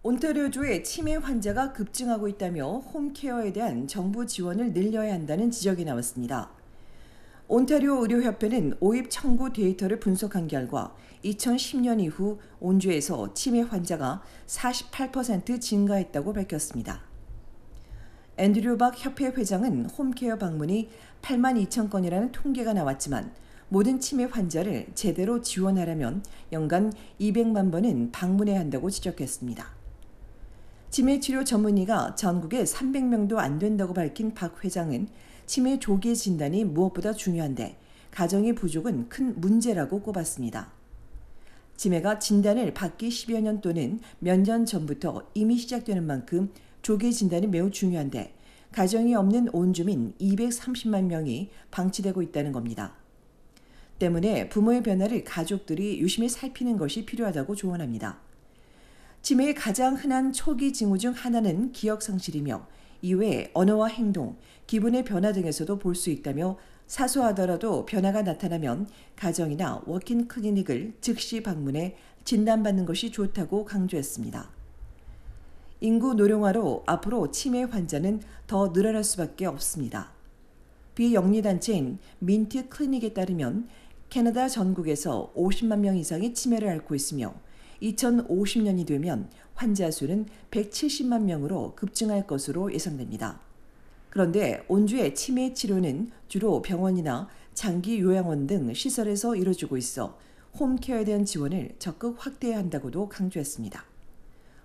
온타리오주의 치매 환자가 급증하고 있다며 홈케어에 대한 정부 지원을 늘려야 한다는 지적이 나왔습니다. 온타리오 의료협회는 오입 청구 데이터를 분석한 결과 2010년 이후 온주에서 치매 환자가 48% 증가했다고 밝혔습니다. 앤드류 박 협회 회장은 홈케어 방문이 8만 2천 건이라는 통계가 나왔지만 모든 치매 환자를 제대로 지원하려면 연간 200만 번은 방문해야 한다고 지적했습니다. 치매 치료 전문의가 전국에 300명도 안 된다고 밝힌 박 회장은 치매 조기 진단이 무엇보다 중요한데 가정의 부족은 큰 문제라고 꼽았습니다. 치매가 진단을 받기 10여 년 또는 몇 년 전부터 이미 시작되는 만큼 조기 진단이 매우 중요한데 가정이 없는 온 주민 230만 명이 방치되고 있다는 겁니다. 때문에 부모의 변화를 가족들이 유심히 살피는 것이 필요하다고 조언합니다. 치매의 가장 흔한 초기 징후 중 하나는 기억 상실이며 이외에 언어와 행동, 기분의 변화 등에서도 볼 수 있다며 사소하더라도 변화가 나타나면 가정이나 워킹 클리닉을 즉시 방문해 진단받는 것이 좋다고 강조했습니다. 인구 노령화로 앞으로 치매 환자는 더 늘어날 수밖에 없습니다. 비영리단체인 민트 클리닉에 따르면 캐나다 전국에서 50만 명 이상이 치매를 앓고 있으며 2050년이 되면 환자 수는 170만 명으로 급증할 것으로 예상됩니다. 그런데 온주의 치매 치료는 주로 병원이나 장기 요양원 등 시설에서 이루어지고 있어 홈케어에 대한 지원을 적극 확대해야 한다고도 강조했습니다.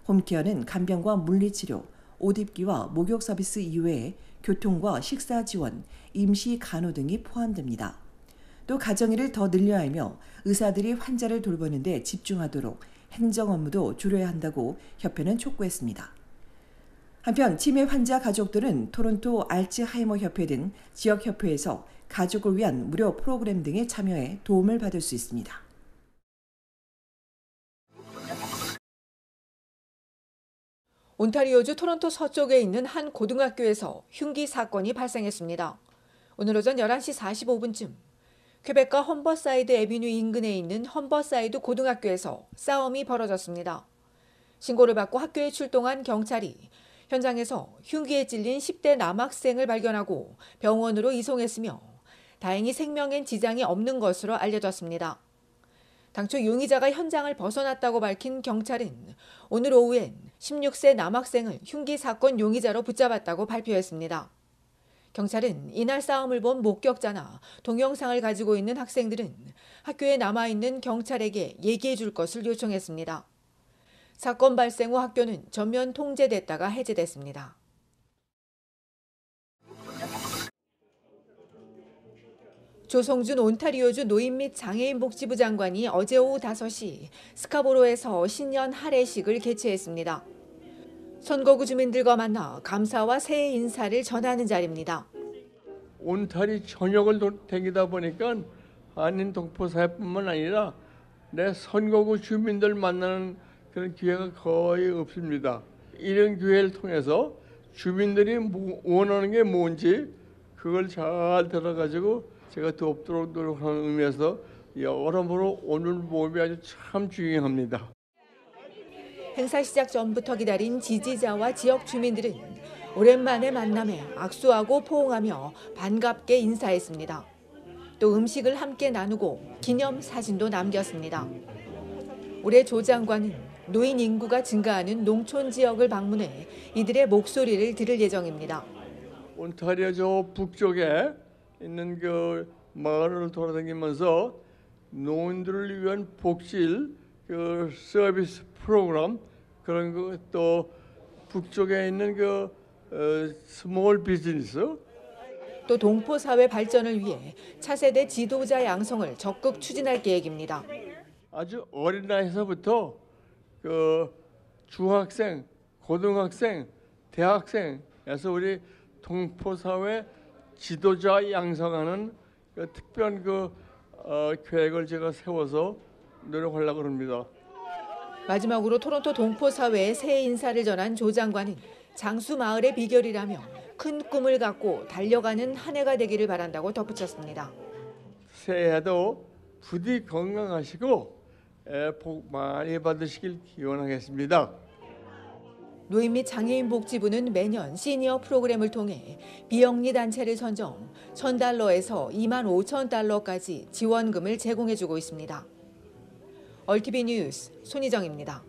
홈케어는 간병과 물리치료, 옷 입기와 목욕 서비스 이외에 교통과 식사 지원, 임시 간호 등이 포함됩니다. 또 가정일을 더 늘려야 하며 의사들이 환자를 돌보는 데 집중하도록 행정 업무도 줄여야 한다고 협회는 촉구했습니다. 한편 치매 환자 가족들은 토론토 알츠하이머 협회 등 지역 협회에서 가족을 위한 무료 프로그램 등에 참여해 도움을 받을 수 있습니다. 온타리오주 토론토 서쪽에 있는 한 고등학교에서 흉기 사건이 발생했습니다. 오늘 오전 11시 45분쯤 퀘벡과 험버사이드 애비뉴 인근에 있는 험버사이드 고등학교에서 싸움이 벌어졌습니다. 신고를 받고 학교에 출동한 경찰이 현장에서 흉기에 찔린 10대 남학생을 발견하고 병원으로 이송했으며 다행히 생명엔 지장이 없는 것으로 알려졌습니다. 당초 용의자가 현장을 벗어났다고 밝힌 경찰은 오늘 오후엔 16세 남학생을 흉기 사건 용의자로 붙잡았다고 발표했습니다. 경찰은 이날 싸움을 본 목격자나 동영상을 가지고 있는 학생들은 학교에 남아있는 경찰에게 얘기해 줄 것을 요청했습니다. 사건 발생 후 학교는 전면 통제됐다가 해제됐습니다. 조성준 온타리오주 노인 및 장애인 복지부 장관이 어제 오후 5시 스카보로에서 신년 할애식을 개최했습니다. 선거구 주민들과 만나 감사와 새해 인사를 전하는 자리입니다. 온타리 전역을 다니다 보니까 한인 동포사회뿐만 아니라 내 선거구 주민들 만나는 그런 기회가 거의 없습니다. 이런 기회를 통해서 주민들이 원하는 게 뭔지 그걸 잘 들어가지고 제가 돕도록 노력하는 의미에서 여러모로 오늘 모임이 아주 참 중요합니다. 행사 시작 전부터 기다린 지지자와 지역 주민들은 오랜만에 만남에 악수하고 포옹하며 반갑게 인사했습니다. 또 음식을 함께 나누고 기념 사진도 남겼습니다. 올해 조 장관은 노인 인구가 증가하는 농촌 지역을 방문해 이들의 목소리를 들을 예정입니다. 온타리오 저 북쪽에 있는 그 마을을 돌아다니면서 노인들을 위한 복지일 그 서비스 프로그램 그런 거 또 북쪽에 있는 그 스몰 비즈니스 또 동포 사회 발전을 위해 차세대 지도자 양성을 적극 추진할 계획입니다. 아주 어린 나이에서부터 그 중학생, 고등학생, 대학생에서 우리 동포 사회 지도자 양성하는 그 특별한 계획을 제가 세워서 노력하려고 합니다. 마지막으로 토론토 동포 사회의 새해 인사를 전한 조 장관은 장수 마을의 비결이라며 큰 꿈을 갖고 달려가는 한 해가 되기를 바란다고 덧붙였습니다. 새해에도 부디 건강하시고 복 많이 받으시길 기원하겠습니다. 노인 및 장애인 복지부는 매년 시니어 프로그램을 통해 비영리 단체를 선정 $1,000에서 $25,000까지 지원금을 제공해주고 있습니다. 얼티비 뉴스 손희정입니다.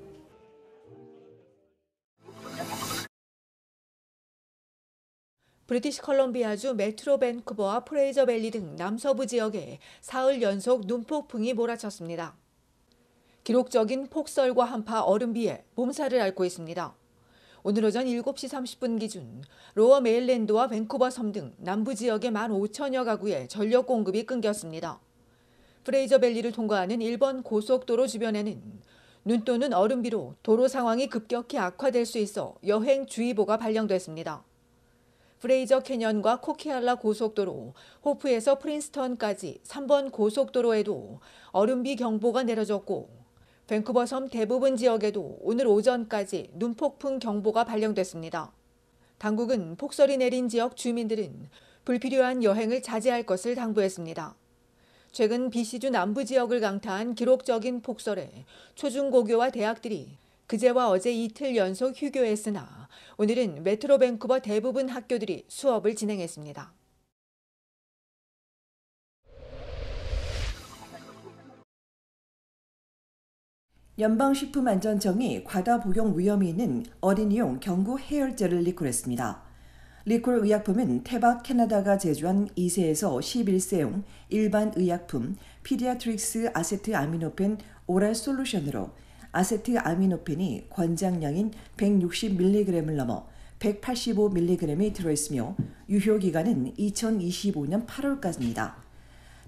브리티시 컬럼비아주 메트로 밴쿠버와 프레이저 밸리 등 남서부 지역에 사흘 연속 눈폭풍이 몰아쳤습니다. 기록적인 폭설과 한파 얼음비에 몸살을 앓고 있습니다. 오늘 오전 7시 30분 기준 로어 메일랜드와 밴쿠버 섬 등 남부 지역의 15,000여 가구에 전력 공급이 끊겼습니다. 프레이저 밸리를 통과하는 1번 고속도로 주변에는 눈 또는 얼음비로 도로 상황이 급격히 악화될 수 있어 여행주의보가 발령됐습니다. 프레이저 캐년과 코키할라 고속도로, 호프에서 프린스턴까지 3번 고속도로에도 얼음비 경보가 내려졌고 밴쿠버 섬 대부분 지역에도 오늘 오전까지 눈폭풍 경보가 발령됐습니다. 당국은 폭설이 내린 지역 주민들은 불필요한 여행을 자제할 것을 당부했습니다. 최근 BC주 남부 지역을 강타한 기록적인 폭설에 초중고교와 대학들이 그제와 어제 이틀 연속 휴교했으나 오늘은 메트로 밴쿠버 대부분 학교들이 수업을 진행했습니다. 연방식품안전청이 과다 복용 위험이 있는 어린이용 경구 해열제를 리콜했습니다. 리콜 의약품은 태박 캐나다가 제조한 2세에서 11세용 일반 의약품 피디아트릭스 아세트 아미노펜 오랄 솔루션으로 아세트 아미노펜이 권장량인 160mg을 넘어 185mg이 들어있으며 유효기간은 2025년 8월까지입니다.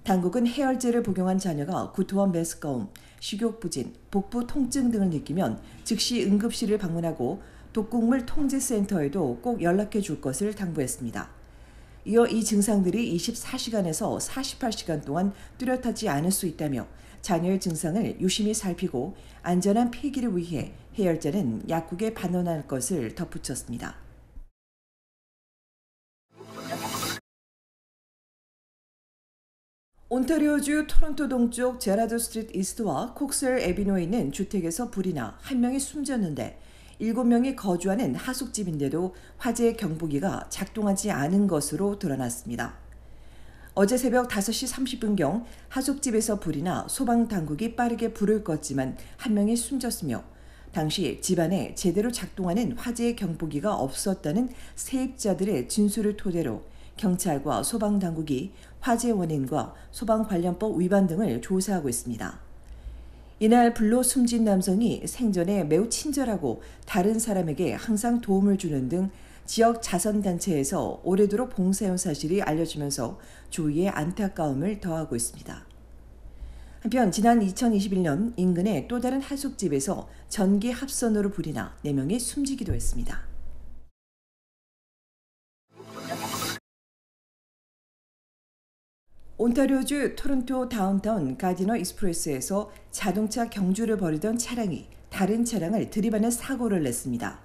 당국은 해열제를 복용한 자녀가 구토와 메스꺼움, 식욕부진, 복부 통증 등을 느끼면 즉시 응급실을 방문하고 독극물 통제센터에도 꼭 연락해 줄 것을 당부했습니다. 이어 이 증상들이 24시간에서 48시간 동안 뚜렷하지 않을 수 있다며 자녀의 증상을 유심히 살피고 안전한 폐기를 위해 해열제는 약국에 반원할 것을 덧붙였습니다. 온타리오주 토론토 동쪽 제라드 스트리트 이스트와 콕셀 에비노에 있는 주택에서 불이 나 1명이 숨졌는데 7명이 거주하는 하숙집인데도 화재 경보기가 작동하지 않은 것으로 드러났습니다. 어제 새벽 5시 30분경 하숙집에서 불이 나 소방당국이 빠르게 불을 껐지만 1명이 숨졌으며 당시 집안에 제대로 작동하는 화재 경보기가 없었다는 세입자들의 진술을 토대로 경찰과 소방당국이 화재 원인과 소방관련법 위반 등을 조사하고 있습니다. 이날 불로 숨진 남성이 생전에 매우 친절하고 다른 사람에게 항상 도움을 주는 등 지역 자선단체에서 오래도록 봉사해온 사실이 알려지면서 주위에 안타까움을 더하고 있습니다. 한편 지난 2021년 인근의 또 다른 하숙집에서 전기 합선으로 불이 나 4명이 숨지기도 했습니다. 온타리오주 토론토 다운타운 가디너 익스프레스에서 자동차 경주를 벌이던 차량이 다른 차량을 들이받는 사고를 냈습니다.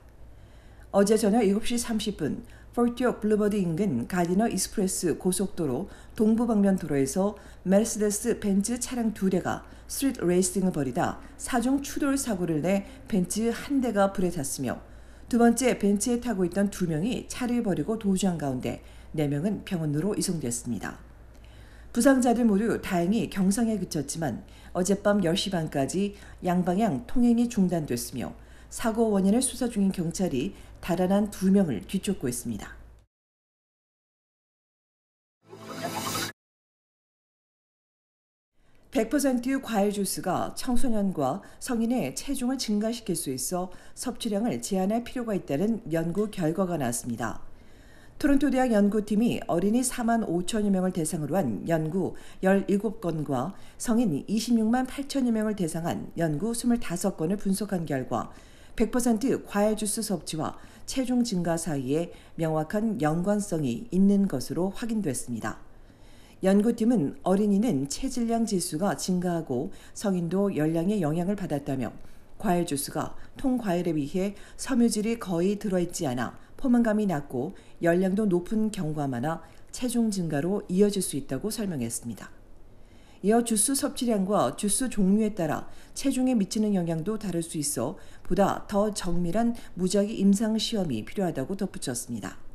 어제 저녁 7시 30분 포티옥 블루버드 인근 가디너 익스프레스 고속도로 동부 방면 도로에서 메르세데스 벤츠 차량 2대가 스트리트 레이싱을 벌이다 4중 추돌 사고를 내 벤츠 1대가 불에 탔으며 두 번째 벤츠에 타고 있던 2명이 차를 버리고 도주한 가운데 4명은 병원으로 이송됐습니다. 부상자들 모두 다행히 경상에 그쳤지만 어젯밤 10시 반까지 양방향 통행이 중단됐으며 사고 원인을 수사 중인 경찰이 달아난 2명을 뒤쫓고 있습니다. (100% 과일 주스가 청소년과 성인의 체중을 증가시킬 수 있어 섭취량을 제한할 필요가 있다는 연구 결과가 나왔습니다. 토론토 대학 연구팀이 어린이 4만 5천여 명을 대상으로 한 연구 17건과 성인 26만 8천여 명을 대상한 연구 25건을 분석한 결과 100% 과일 주스 섭취와 체중 증가 사이에 명확한 연관성이 있는 것으로 확인됐습니다. 연구팀은 어린이는 체질량 지수가 증가하고 성인도 열량의 영향을 받았다며 과일 주스가 통과일에 비해 섬유질이 거의 들어있지 않아 포만감이 낮고 열량도 높은 경우가 많아 체중 증가로 이어질 수 있다고 설명했습니다. 이어 주스 섭취량과 주스 종류에 따라 체중에 미치는 영향도 다를 수 있어 보다 더 정밀한 무작위 임상 시험이 필요하다고 덧붙였습니다.